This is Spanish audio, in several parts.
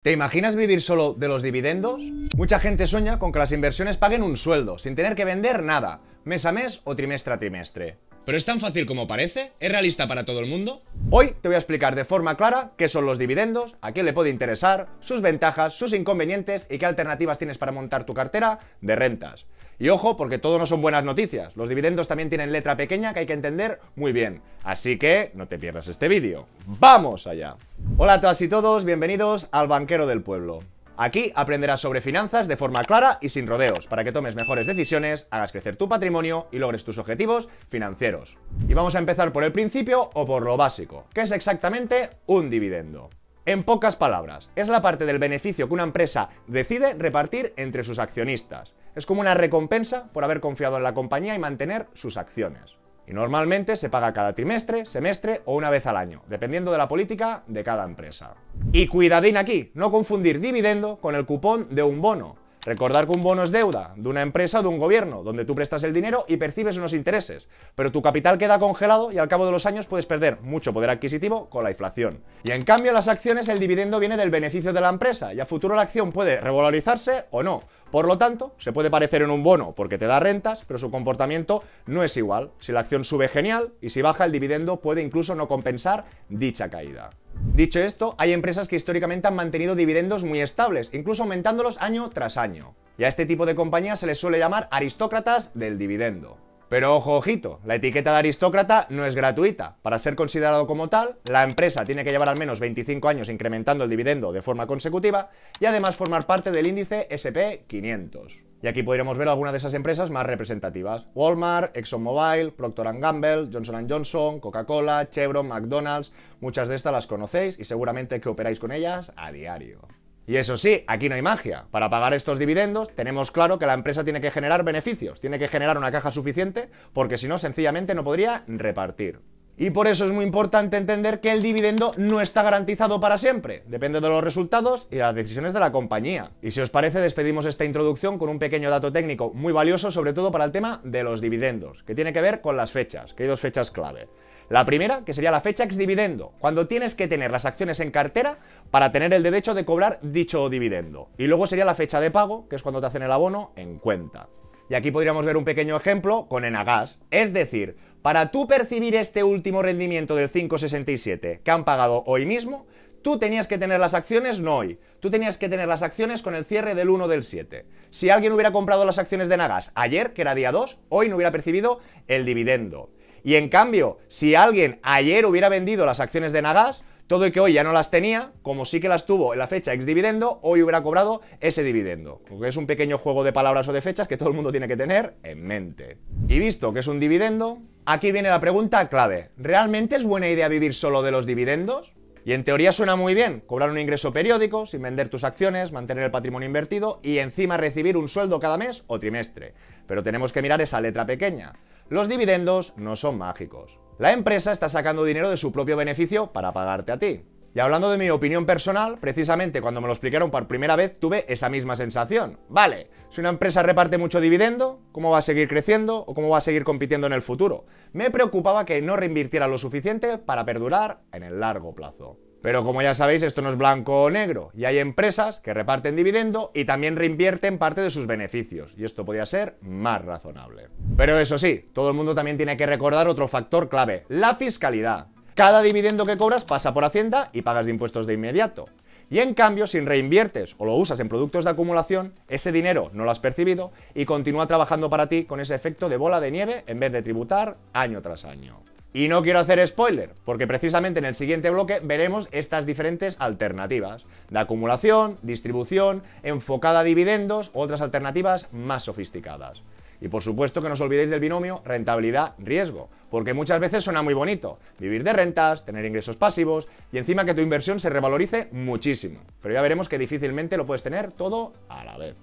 ¿Te imaginas vivir solo de los dividendos? Mucha gente sueña con que las inversiones paguen un sueldo, sin tener que vender nada, mes a mes o trimestre a trimestre. ¿Pero es tan fácil como parece? ¿Es realista para todo el mundo? Hoy te voy a explicar de forma clara qué son los dividendos, a quién le puede interesar, sus ventajas, sus inconvenientes y qué alternativas tienes para montar tu cartera de rentas. Y ojo, porque todo no son buenas noticias. Los dividendos también tienen letra pequeña que hay que entender muy bien. Así que no te pierdas este vídeo. ¡Vamos allá! Hola a todas y todos, bienvenidos al Banquero del Pueblo. Aquí aprenderás sobre finanzas de forma clara y sin rodeos, para que tomes mejores decisiones, hagas crecer tu patrimonio y logres tus objetivos financieros. Y vamos a empezar por el principio o por lo básico, que es exactamente un dividendo. En pocas palabras, es la parte del beneficio que una empresa decide repartir entre sus accionistas. Es como una recompensa por haber confiado en la compañía y mantener sus acciones. Y normalmente se paga cada trimestre, semestre o una vez al año, dependiendo de la política de cada empresa. Y cuidadín aquí, no confundir dividendo con el cupón de un bono. Recordar que un bono es deuda de una empresa o de un gobierno, donde tú prestas el dinero y percibes unos intereses, pero tu capital queda congelado y al cabo de los años puedes perder mucho poder adquisitivo con la inflación. Y en cambio en las acciones el dividendo viene del beneficio de la empresa y a futuro la acción puede revalorizarse o no. Por lo tanto, se puede parecer en un bono porque te da rentas, pero su comportamiento no es igual. Si la acción sube, genial, y si baja, el dividendo puede incluso no compensar dicha caída. Dicho esto, hay empresas que históricamente han mantenido dividendos muy estables, incluso aumentándolos año tras año. Y a este tipo de compañías se les suele llamar aristócratas del dividendo. Pero ojo, ojito, la etiqueta de aristócrata no es gratuita. Para ser considerado como tal, la empresa tiene que llevar al menos 25 años incrementando el dividendo de forma consecutiva y además formar parte del índice S&P 500. Y aquí podríamos ver algunas de esas empresas más representativas: Walmart, ExxonMobil, Procter & Gamble, Johnson & Johnson, Coca-Cola, Chevron, McDonald's. Muchas de estas las conocéis y seguramente que operáis con ellas a diario. Y eso sí, aquí no hay magia. Para pagar estos dividendos tenemos claro que la empresa tiene que generar beneficios, tiene que generar una caja suficiente, porque si no, sencillamente no podría repartir. Y por eso es muy importante entender que el dividendo no está garantizado para siempre, depende de los resultados y de las decisiones de la compañía. Y si os parece, despedimos esta introducción con un pequeño dato técnico muy valioso, sobre todo para el tema de los dividendos, que tiene que ver con las fechas, que hay dos fechas clave. La primera, que sería la fecha ex-dividendo, cuando tienes que tener las acciones en cartera para tener el derecho de cobrar dicho dividendo. Y luego sería la fecha de pago, que es cuando te hacen el abono en cuenta. Y aquí podríamos ver un pequeño ejemplo con Enagas. Es decir, para tú percibir este último rendimiento del 5,67 que han pagado hoy mismo, tú tenías que tener las acciones no hoy, tú tenías que tener las acciones con el cierre del 1 del 7. Si alguien hubiera comprado las acciones de Enagas ayer, que era día 2, hoy no hubiera percibido el dividendo. Y en cambio, si alguien ayer hubiera vendido las acciones de Enagas, todo y que hoy ya no las tenía, como sí que las tuvo en la fecha ex dividendo, hoy hubiera cobrado ese dividendo. Porque es un pequeño juego de palabras o de fechas que todo el mundo tiene que tener en mente. Y visto que es un dividendo, aquí viene la pregunta clave. ¿Realmente es buena idea vivir solo de los dividendos? Y en teoría suena muy bien, cobrar un ingreso periódico, sin vender tus acciones, mantener el patrimonio invertido y encima recibir un sueldo cada mes o trimestre. Pero tenemos que mirar esa letra pequeña. Los dividendos no son mágicos. La empresa está sacando dinero de su propio beneficio para pagarte a ti. Y hablando de mi opinión personal, precisamente cuando me lo explicaron por primera vez tuve esa misma sensación. Vale, si una empresa reparte mucho dividendo, ¿cómo va a seguir creciendo o cómo va a seguir compitiendo en el futuro? Me preocupaba que no reinvirtiera lo suficiente para perdurar en el largo plazo. Pero como ya sabéis, esto no es blanco o negro, y hay empresas que reparten dividendo y también reinvierten parte de sus beneficios, y esto podría ser más razonable. Pero eso sí, todo el mundo también tiene que recordar otro factor clave: la fiscalidad. Cada dividendo que cobras pasa por Hacienda y pagas de impuestos de inmediato. Y en cambio, si reinviertes o lo usas en productos de acumulación, ese dinero no lo has percibido y continúa trabajando para ti con ese efecto de bola de nieve en vez de tributar año tras año. Y no quiero hacer spoiler, porque precisamente en el siguiente bloque veremos estas diferentes alternativas de acumulación, distribución, enfocada a dividendos u otras alternativas más sofisticadas. Y por supuesto que no os olvidéis del binomio rentabilidad-riesgo, porque muchas veces suena muy bonito, vivir de rentas, tener ingresos pasivos y encima que tu inversión se revalorice muchísimo. Pero ya veremos que difícilmente lo puedes tener todo a la vez.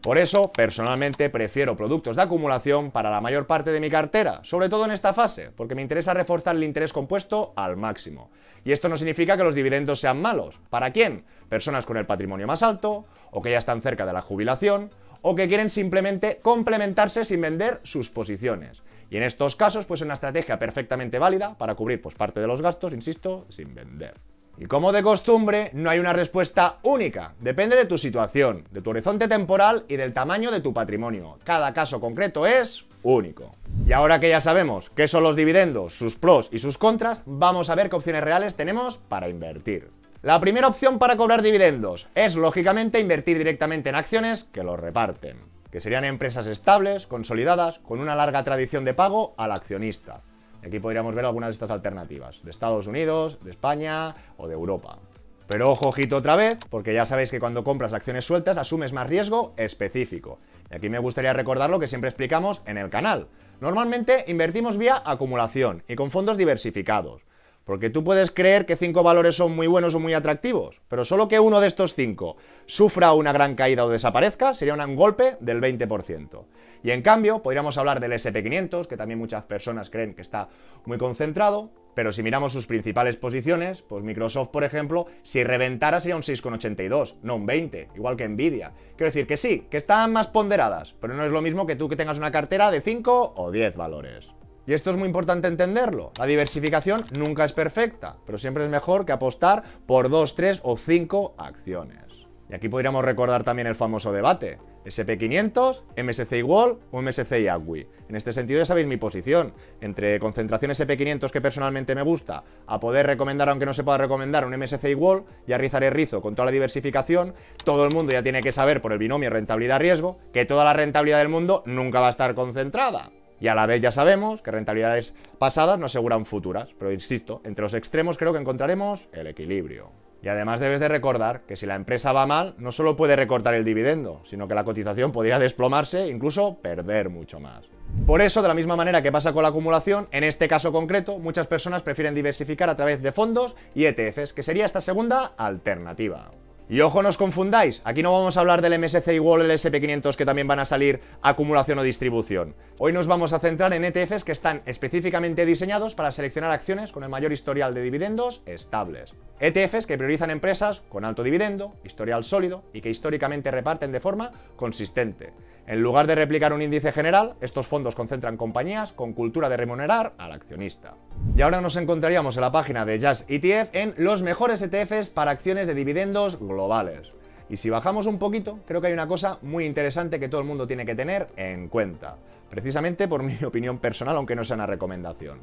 Por eso, personalmente, prefiero productos de acumulación para la mayor parte de mi cartera, sobre todo en esta fase, porque me interesa reforzar el interés compuesto al máximo. Y esto no significa que los dividendos sean malos. ¿Para quién? Personas con el patrimonio más alto, o que ya están cerca de la jubilación, o que quieren simplemente complementarse sin vender sus posiciones. Y en estos casos, pues es una estrategia perfectamente válida para cubrir pues parte de los gastos, insisto, sin vender. Y como de costumbre, no hay una respuesta única. Depende de tu situación, de tu horizonte temporal y del tamaño de tu patrimonio. Cada caso concreto es único. Y ahora que ya sabemos qué son los dividendos, sus pros y sus contras, vamos a ver qué opciones reales tenemos para invertir. La primera opción para cobrar dividendos es, lógicamente, invertir directamente en acciones que los reparten, que serían empresas estables, consolidadas, con una larga tradición de pago al accionista. Aquí podríamos ver algunas de estas alternativas, de Estados Unidos, de España o de Europa. Pero ojo, ojito otra vez, porque ya sabéis que cuando compras acciones sueltas asumes más riesgo específico. Y aquí me gustaría recordar lo que siempre explicamos en el canal. Normalmente invertimos vía acumulación y con fondos diversificados. Porque tú puedes creer que 5 valores son muy buenos o muy atractivos, pero solo que uno de estos 5 sufra una gran caída o desaparezca sería un golpe del 20%. Y en cambio, podríamos hablar del SP500, que también muchas personas creen que está muy concentrado, pero si miramos sus principales posiciones, pues Microsoft, por ejemplo, si reventara sería un 6,82, no un 20, igual que Nvidia. Quiero decir que sí, que están más ponderadas, pero no es lo mismo que tú que tengas una cartera de 5 o 10 valores. Y esto es muy importante entenderlo. La diversificación nunca es perfecta, pero siempre es mejor que apostar por 2, 3 o 5 acciones. Y aquí podríamos recordar también el famoso debate. SP500, MSCI World o MSCI ACWI. En este sentido ya sabéis mi posición. Entre concentración SP500 que personalmente me gusta, a poder recomendar, aunque no se pueda recomendar, un MSCI World, ya rizaré rizo con toda la diversificación. Todo el mundo ya tiene que saber por el binomio rentabilidad-riesgo que toda la rentabilidad del mundo nunca va a estar concentrada. Y a la vez ya sabemos que rentabilidades pasadas no aseguran futuras, pero insisto, entre los extremos creo que encontraremos el equilibrio. Y además debes de recordar que si la empresa va mal, no solo puede recortar el dividendo, sino que la cotización podría desplomarse e incluso perder mucho más. Por eso, de la misma manera que pasa con la acumulación, en este caso concreto, muchas personas prefieren diversificar a través de fondos y ETFs, que sería esta segunda alternativa. Y ojo, no os confundáis, aquí no vamos a hablar del MSCI World, el SP500 que también van a salir acumulación o distribución. Hoy nos vamos a centrar en ETFs que están específicamente diseñados para seleccionar acciones con el mayor historial de dividendos estables. ETFs que priorizan empresas con alto dividendo, historial sólido y que históricamente reparten de forma consistente. En lugar de replicar un índice general, estos fondos concentran compañías con cultura de remunerar al accionista. Y ahora nos encontraríamos en la página de Just ETF en los mejores ETFs para acciones de dividendos globales. Y si bajamos un poquito, creo que hay una cosa muy interesante que todo el mundo tiene que tener en cuenta. Precisamente por mi opinión personal, aunque no sea una recomendación.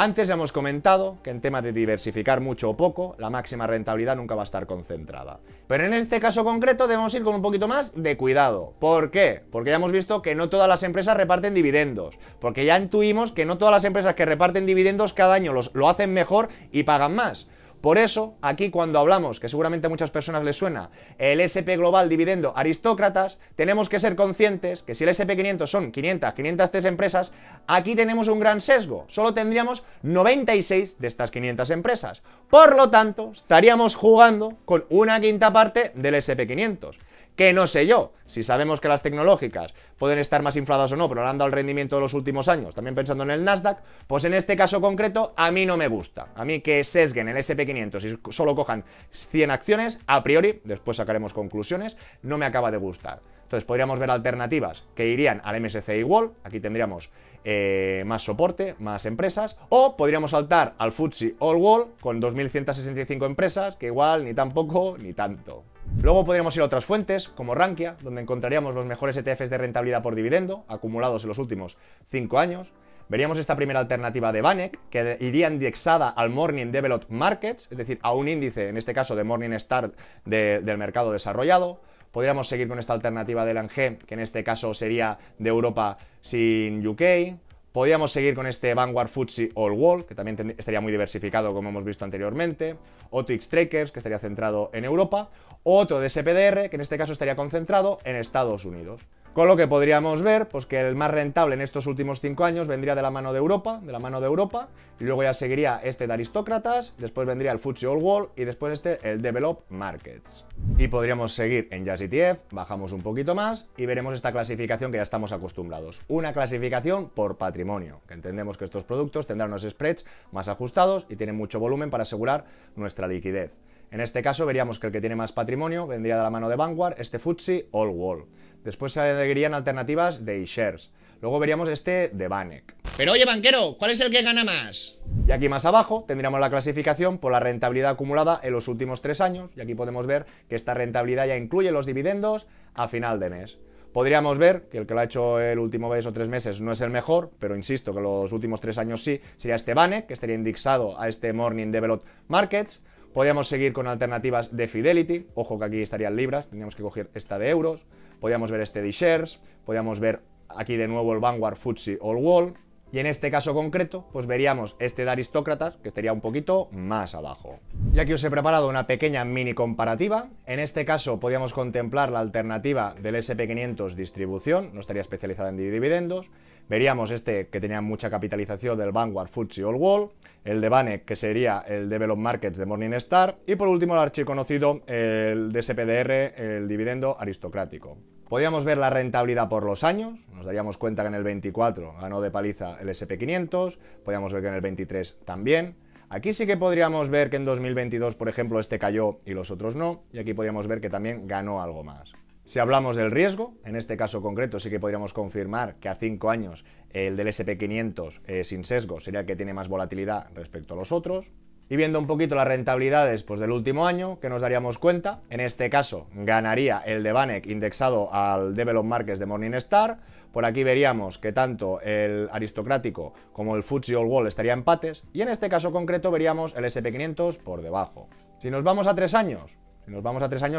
Antes ya hemos comentado que en tema de diversificar mucho o poco, la máxima rentabilidad nunca va a estar concentrada. Pero en este caso concreto debemos ir con un poquito más de cuidado. ¿Por qué? Porque ya hemos visto que no todas las empresas reparten dividendos. Porque ya intuimos que no todas las empresas que reparten dividendos cada año lo hacen mejor y pagan más. Por eso, aquí cuando hablamos, que seguramente a muchas personas les suena, el SP Global Dividendo Aristócratas, tenemos que ser conscientes que si el SP500 son 503 empresas, aquí tenemos un gran sesgo. Solo tendríamos 96 de estas 500 empresas. Por lo tanto, estaríamos jugando con una quinta parte del SP500. Que no sé yo, si sabemos que las tecnológicas pueden estar más infladas o no, pero le han dado el rendimiento de los últimos años, también pensando en el Nasdaq, pues en este caso concreto a mí no me gusta. A mí que sesguen el SP500 y solo cojan 100 acciones, a priori, después sacaremos conclusiones, no me acaba de gustar. Entonces podríamos ver alternativas que irían al MSCI World, aquí tendríamos más soporte, más empresas, o podríamos saltar al FTSE All World con 2.165 empresas, que igual ni tan poco ni tanto. Luego podríamos ir a otras fuentes, como Rankia, donde encontraríamos los mejores ETFs de rentabilidad por dividendo, acumulados en los últimos 5 años. Veríamos esta primera alternativa de VanEck, que iría indexada al Morning Developed Markets, es decir, a un índice, en este caso de Morningstar del mercado desarrollado. Podríamos seguir con esta alternativa de LNG, que en este caso sería de Europa sin UK. Podríamos seguir con este Vanguard FTSE All World, que también estaría muy diversificado como hemos visto anteriormente. Otro X-Trackers, que estaría centrado en Europa. Otro de SPDR, que en este caso estaría concentrado en Estados Unidos. Con lo que podríamos ver, pues que el más rentable en estos últimos 5 años vendría de la mano de Europa, y luego ya seguiría este de Aristócratas, después vendría el FTSE All World y después este el Developed Markets. Y podríamos seguir en Just ETF, bajamos un poquito más y veremos esta clasificación que ya estamos acostumbrados. Una clasificación por patrimonio, que entendemos que estos productos tendrán unos spreads más ajustados y tienen mucho volumen para asegurar nuestra liquidez. En este caso veríamos que el que tiene más patrimonio vendría de la mano de Vanguard, este FTSE All World. Después se seguirían alternativas de iShares. Luego veríamos este de VanEck. Pero oye, banquero, ¿cuál es el que gana más? Y aquí más abajo tendríamos la clasificación por la rentabilidad acumulada en los últimos 3 años. Y aquí podemos ver que esta rentabilidad ya incluye los dividendos a final de mes. Podríamos ver que el que lo ha hecho el último mes o 3 meses no es el mejor, pero insisto que los últimos 3 años sí, sería este Banek, que estaría indexado a este Morning Developed Markets. Podríamos seguir con alternativas de Fidelity, ojo que aquí estarían libras, tendríamos que coger esta de euros. Podríamos ver este de shares, podríamos ver aquí de nuevo el Vanguard FTSE All World. Y en este caso concreto, pues veríamos este de Aristócratas, que estaría un poquito más abajo. Y aquí os he preparado una pequeña mini comparativa. En este caso podríamos contemplar la alternativa del SP500 distribución, no estaría especializada en dividendos. Veríamos este que tenía mucha capitalización del Vanguard FTSE All World, el de Banek, que sería el Developed Markets de Morningstar, y por último el archiconocido, el de SPDR, el dividendo aristocrático. Podríamos ver la rentabilidad por los años, nos daríamos cuenta que en el 24 ganó de paliza el SP500, podríamos ver que en el 23 también. Aquí sí que podríamos ver que en 2022, por ejemplo, este cayó y los otros no, y aquí podríamos ver que también ganó algo más. Si hablamos del riesgo, en este caso concreto sí que podríamos confirmar que a 5 años el del SP500 sin sesgo sería el que tiene más volatilidad respecto a los otros. Y viendo un poquito las rentabilidades pues, del último año, que nos daríamos cuenta, en este caso ganaría el de Banek indexado al Developed Markets de Morningstar. Por aquí veríamos que tanto el aristocrático como el FTSE All World estaría empates, y en este caso concreto veríamos el SP500 por debajo. Si nos vamos a 3 años,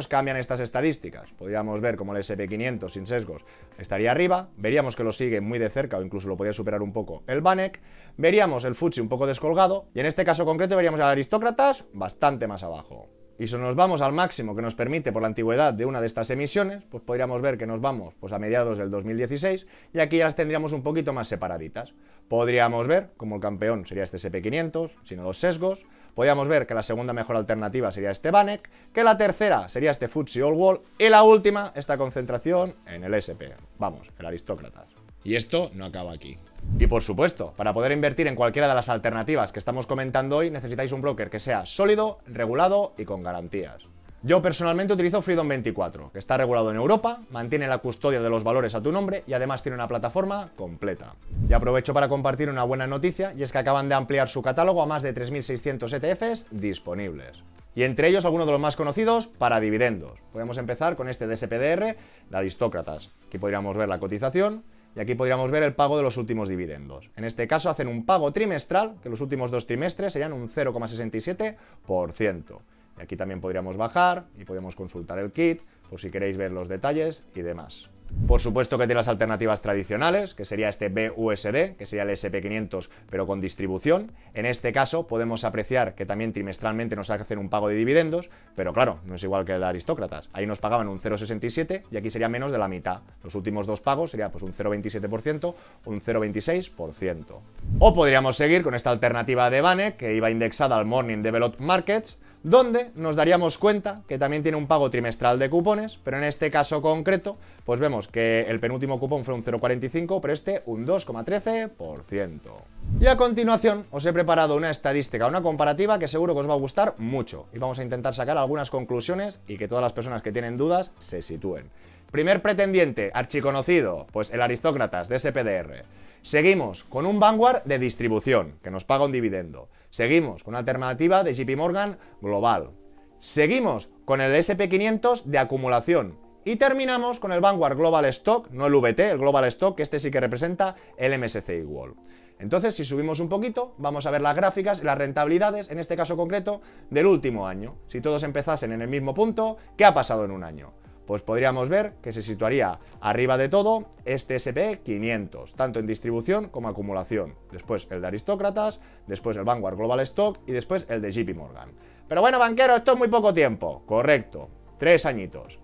cambian estas estadísticas. Podríamos ver como el SP500 sin sesgos estaría arriba, veríamos que lo sigue muy de cerca o incluso lo podría superar un poco el Banek, veríamos el FTSE un poco descolgado y en este caso concreto veríamos al Aristócratas bastante más abajo. Y si nos vamos al máximo que nos permite por la antigüedad de una de estas emisiones, pues podríamos ver que nos vamos pues, a mediados del 2016 y aquí ya las tendríamos un poquito más separaditas. Podríamos ver como el campeón sería este SP500, sino los sesgos. Podríamos ver que la segunda mejor alternativa sería este Banek, que la tercera sería este FTSE All World y la última, esta concentración en el SP. Vamos, el Aristócratas. Y esto no acaba aquí. Y por supuesto, para poder invertir en cualquiera de las alternativas que estamos comentando hoy, necesitáis un broker que sea sólido, regulado y con garantías. Yo personalmente utilizo Freedom24, que está regulado en Europa, mantiene la custodia de los valores a tu nombre y además tiene una plataforma completa. Y aprovecho para compartir una buena noticia, y es que acaban de ampliar su catálogo a más de 3.600 ETFs disponibles. Y entre ellos algunos de los más conocidos para dividendos. Podemos empezar con este de SPDR, de Aristócratas. Aquí podríamos ver la cotización. Y aquí podríamos ver el pago de los últimos dividendos. En este caso hacen un pago trimestral, que los últimos 2 trimestres serían un 0,67%. Y aquí también podríamos bajar y podemos consultar el kit, por si queréis ver los detalles y demás. Por supuesto que tiene las alternativas tradicionales, que sería este BUSD, que sería el SP500 pero con distribución. En este caso podemos apreciar que también trimestralmente nos hacen un pago de dividendos, pero claro, no es igual que el de Aristócratas. Ahí nos pagaban un 0,67 y aquí sería menos de la mitad. Los últimos 2 pagos sería pues un 0,27%, un 0,26%. O podríamos seguir con esta alternativa de Banek, que iba indexada al Morning Developed Markets, donde nos daríamos cuenta que también tiene un pago trimestral de cupones, pero en este caso concreto, pues vemos que el penúltimo cupón fue un 0,45, pero este un 2,13%. Y a continuación os he preparado una estadística, una comparativa que seguro que os va a gustar mucho, y vamos a intentar sacar algunas conclusiones y que todas las personas que tienen dudas se sitúen. Primer pretendiente, archiconocido, pues el Aristócratas de SPDR. Seguimos con un Vanguard de distribución, que nos paga un dividendo. Seguimos con una alternativa de JP Morgan global. Seguimos con el SP500 de acumulación. Y terminamos con el Vanguard Global Stock, no el VT, el Global Stock, que este sí que representa el MSCI World. Entonces, si subimos un poquito, vamos a ver las gráficas y las rentabilidades, en este caso concreto, del último año. Si todos empezasen en el mismo punto, ¿qué ha pasado en un año? Pues podríamos ver que se situaría arriba de todo este SP500, tanto en distribución como acumulación. Después el de Aristócratas, después el Vanguard Global Stock y después el de JP Morgan. Pero bueno, banquero, esto es muy poco tiempo. Correcto, 3 añitos.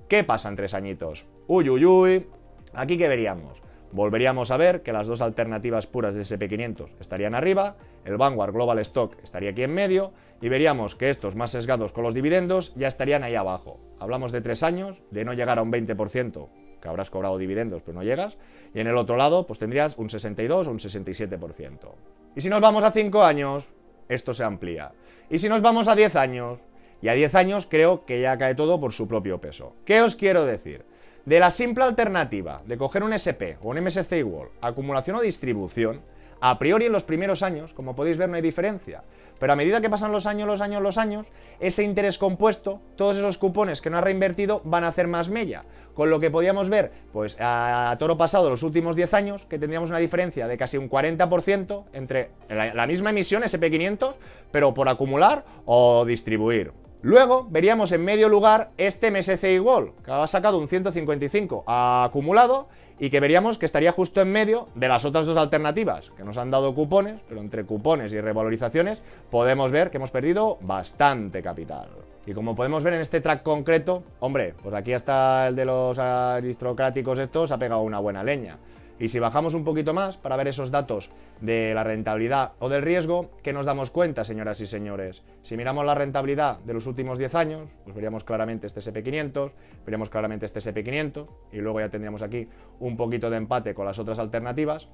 ¿Qué pasa en 3 añitos? Uy, uy, uy. Aquí ¿qué veríamos? Volveríamos a ver que las dos alternativas puras de SP500 estarían arriba, el Vanguard Global Stock estaría aquí en medio y veríamos que estos más sesgados con los dividendos ya estarían ahí abajo. Hablamos de 3 años, de no llegar a un 20%, que habrás cobrado dividendos pero no llegas, y en el otro lado pues tendrías un 62 o un 67%. Y si nos vamos a 5 años, esto se amplía. Y si nos vamos a 10 años, y a 10 años creo que ya cae todo por su propio peso. ¿Qué os quiero decir? De la simple alternativa de coger un SP o un MSCI World, acumulación o distribución, A priori en los primeros años, como podéis ver, no hay diferencia. Pero a medida que pasan los años, ese interés compuesto, todos esos cupones que no has reinvertido van a hacer más mella. Con lo que podíamos ver, pues a toro pasado los últimos 10 años, que tendríamos una diferencia de casi un 40% entre la misma emisión, SP500, pero por acumular o distribuir. Luego veríamos en medio lugar este MSCI World, que ha sacado un 155 acumulado y que veríamos que estaría justo en medio de las otras dos alternativas, que nos han dado cupones, pero entre cupones y revalorizaciones podemos ver que hemos perdido bastante capital. Y como podemos ver en este track concreto, hombre, pues aquí hasta el de los aristocráticos estos ha pegado una buena leña. Y si bajamos un poquito más para ver esos datos de la rentabilidad o del riesgo, ¿qué nos damos cuenta, señoras y señores? Si miramos la rentabilidad de los últimos 10 años, pues veríamos claramente este SP500, veríamos claramente este SP500, y luego ya tendríamos aquí un poquito de empate con las otras alternativas.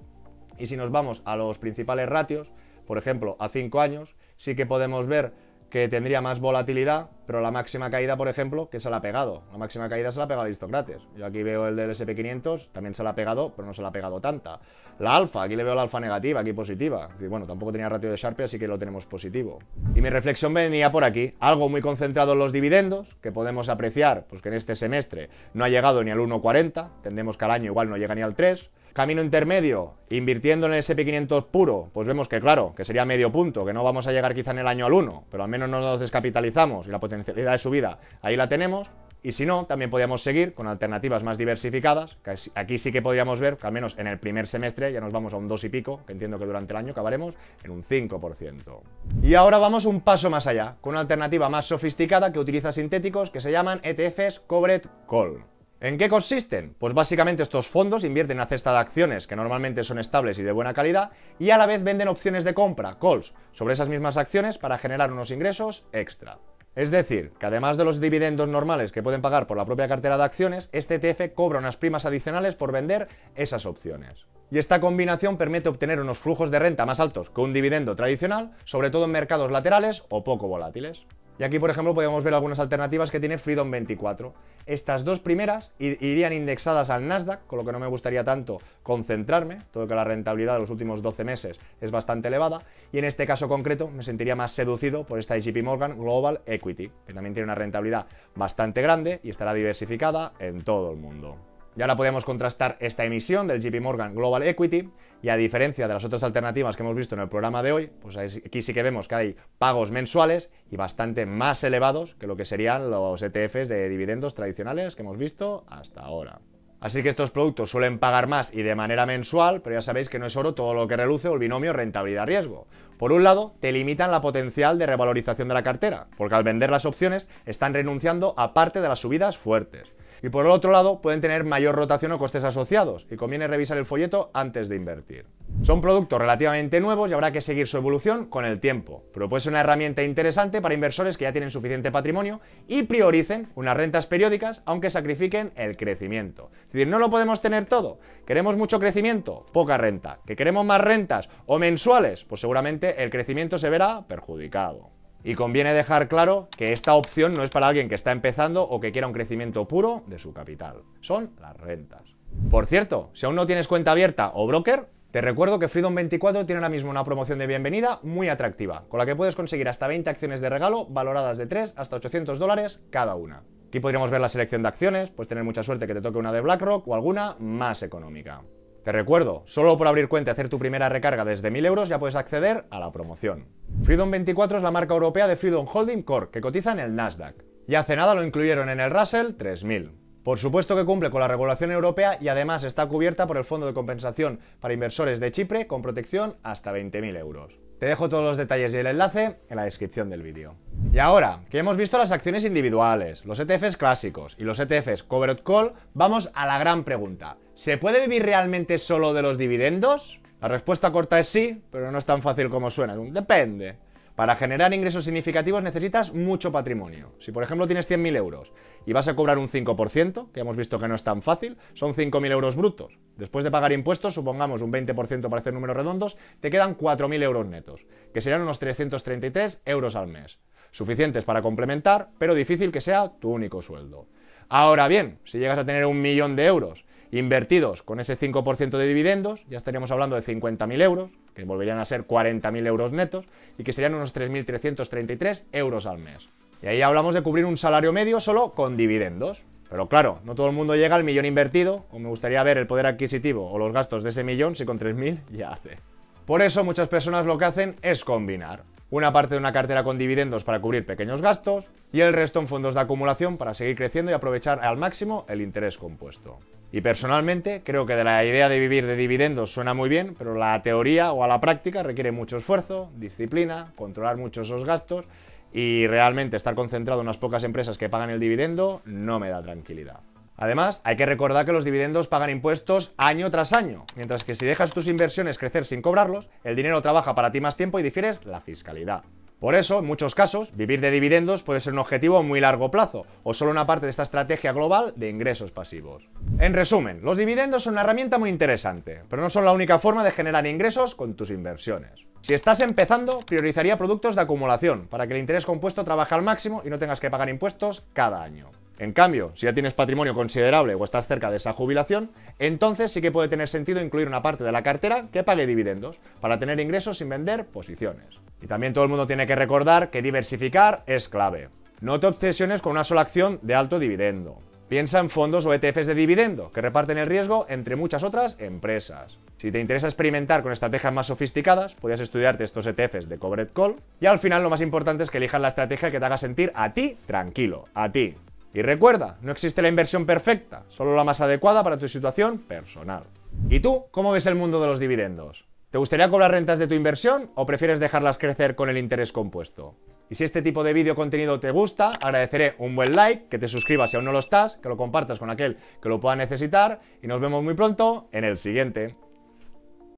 Y si nos vamos a los principales ratios, por ejemplo, a 5 años, sí que podemos ver que tendría más volatilidad, pero la máxima caída, por ejemplo, que se la ha pegado. La máxima caída se la ha pegado a Aristocrates. Yo aquí veo el del SP500, también se la ha pegado, pero no se la ha pegado tanta. La alfa, aquí le veo la alfa negativa, aquí positiva. Es decir, bueno, tampoco tenía ratio de Sharpe, así que lo tenemos positivo. Y mi reflexión venía por aquí, algo muy concentrado en los dividendos, que podemos apreciar, pues que en este semestre no ha llegado ni al 1,40, entendemos que al año igual no llega ni al 3. Camino intermedio, invirtiendo en el SP500 puro, pues vemos que claro, que sería medio punto, que no vamos a llegar quizá en el año al 1, pero al menos no nos descapitalizamos y la potencialidad de subida ahí la tenemos. Y si no, también podríamos seguir con alternativas más diversificadas, que aquí sí que podríamos ver que al menos en el primer semestre ya nos vamos a un 2 y pico, que entiendo que durante el año acabaremos en un 5%. Y ahora vamos un paso más allá, con una alternativa más sofisticada que utiliza sintéticos que se llaman ETFs Covered Call. ¿En qué consisten? Pues básicamente estos fondos invierten en una cesta de acciones que normalmente son estables y de buena calidad y a la vez venden opciones de compra, calls, sobre esas mismas acciones para generar unos ingresos extra. Es decir, que además de los dividendos normales que pueden pagar por la propia cartera de acciones, este ETF cobra unas primas adicionales por vender esas opciones. Y esta combinación permite obtener unos flujos de renta más altos que un dividendo tradicional, sobre todo en mercados laterales o poco volátiles. Y aquí, por ejemplo, podemos ver algunas alternativas que tiene Freedom 24. Estas dos primeras irían indexadas al Nasdaq, con lo que no me gustaría tanto concentrarme, todo que la rentabilidad de los últimos 12 meses es bastante elevada, y en este caso concreto me sentiría más seducido por esta JP Morgan Global Equity, que también tiene una rentabilidad bastante grande y estará diversificada en todo el mundo. Y ahora podemos contrastar esta emisión del JP Morgan Global Equity y a diferencia de las otras alternativas que hemos visto en el programa de hoy, pues aquí sí que vemos que hay pagos mensuales y bastante más elevados que lo que serían los ETFs de dividendos tradicionales que hemos visto hasta ahora. Así que estos productos suelen pagar más y de manera mensual, pero ya sabéis que no es oro todo lo que reluce o el binomio rentabilidad-riesgo. Por un lado, te limitan la potencial de revalorización de la cartera, porque al vender las opciones están renunciando a parte de las subidas fuertes. Y por el otro lado, pueden tener mayor rotación o costes asociados, y conviene revisar el folleto antes de invertir. Son productos relativamente nuevos y habrá que seguir su evolución con el tiempo, pero puede ser una herramienta interesante para inversores que ya tienen suficiente patrimonio y prioricen unas rentas periódicas, aunque sacrifiquen el crecimiento. Es decir, no lo podemos tener todo. ¿Queremos mucho crecimiento? Poca renta. ¿Que queremos más rentas o mensuales? Pues seguramente el crecimiento se verá perjudicado. Y conviene dejar claro que esta opción no es para alguien que está empezando o que quiera un crecimiento puro de su capital. Son las rentas. Por cierto, si aún no tienes cuenta abierta o broker, te recuerdo que Freedom 24 tiene ahora mismo una promoción de bienvenida muy atractiva, con la que puedes conseguir hasta 20 acciones de regalo valoradas de 3 hasta $800 cada una. Aquí podríamos ver la selección de acciones, puedes tener mucha suerte que te toque una de BlackRock o alguna más económica. Te recuerdo, solo por abrir cuenta y hacer tu primera recarga desde 1000 euros ya puedes acceder a la promoción. Freedom 24 es la marca europea de Freedom Holding Corp, que cotiza en el Nasdaq. Y hace nada lo incluyeron en el Russell 3000. Por supuesto que cumple con la regulación europea y además está cubierta por el Fondo de Compensación para Inversores de Chipre con protección hasta 20.000 euros. Te dejo todos los detalles y el enlace en la descripción del vídeo. Y ahora, que hemos visto las acciones individuales, los ETFs clásicos y los ETFs Covered Call, vamos a la gran pregunta. ¿Se puede vivir realmente solo de los dividendos? La respuesta corta es sí, pero no es tan fácil como suena. Depende. Para generar ingresos significativos necesitas mucho patrimonio. Si por ejemplo tienes 100.000 euros y vas a cobrar un 5%, que hemos visto que no es tan fácil, son 5.000 euros brutos. Después de pagar impuestos, supongamos un 20% para hacer números redondos, te quedan 4.000 euros netos, que serían unos 333 euros al mes. Suficientes para complementar, pero difícil que sea tu único sueldo. Ahora bien, si llegas a tener 1.000.000 de euros invertidos con ese 5% de dividendos, ya estaríamos hablando de 50.000 euros, que volverían a ser 40.000 euros netos y que serían unos 3.333 euros al mes. Y ahí hablamos de cubrir un salario medio solo con dividendos. Pero claro, no todo el mundo llega al millón invertido, o me gustaría ver el poder adquisitivo o los gastos de ese millón si con 3.000 ya hace. Por eso muchas personas lo que hacen es combinar una parte de una cartera con dividendos para cubrir pequeños gastos y el resto en fondos de acumulación para seguir creciendo y aprovechar al máximo el interés compuesto. Y personalmente creo que de la idea de vivir de dividendos suena muy bien, pero la teoría o a la práctica requiere mucho esfuerzo, disciplina, controlar mucho esos gastos y realmente estar concentrado en unas pocas empresas que pagan el dividendo no me da tranquilidad. Además, hay que recordar que los dividendos pagan impuestos año tras año, mientras que si dejas tus inversiones crecer sin cobrarlos, el dinero trabaja para ti más tiempo y difieres la fiscalidad. Por eso, en muchos casos, vivir de dividendos puede ser un objetivo a muy largo plazo, o solo una parte de esta estrategia global de ingresos pasivos. En resumen, los dividendos son una herramienta muy interesante, pero no son la única forma de generar ingresos con tus inversiones. Si estás empezando, priorizaría productos de acumulación, para que el interés compuesto trabaje al máximo y no tengas que pagar impuestos cada año. En cambio, si ya tienes patrimonio considerable o estás cerca de esa jubilación, entonces sí que puede tener sentido incluir una parte de la cartera que pague dividendos, para tener ingresos sin vender posiciones. Y también todo el mundo tiene que recordar que diversificar es clave. No te obsesiones con una sola acción de alto dividendo. Piensa en fondos o ETFs de dividendo, que reparten el riesgo entre muchas otras empresas. Si te interesa experimentar con estrategias más sofisticadas, podrías estudiarte estos ETFs de Covered Call. Y al final lo más importante es que elijas la estrategia que te haga sentir a ti tranquilo, a ti. Y recuerda, no existe la inversión perfecta, solo la más adecuada para tu situación personal. ¿Y tú, cómo ves el mundo de los dividendos? ¿Te gustaría cobrar rentas de tu inversión o prefieres dejarlas crecer con el interés compuesto? Y si este tipo de vídeo contenido te gusta, agradeceré un buen like, que te suscribas si aún no lo estás, que lo compartas con aquel que lo pueda necesitar y nos vemos muy pronto en el siguiente.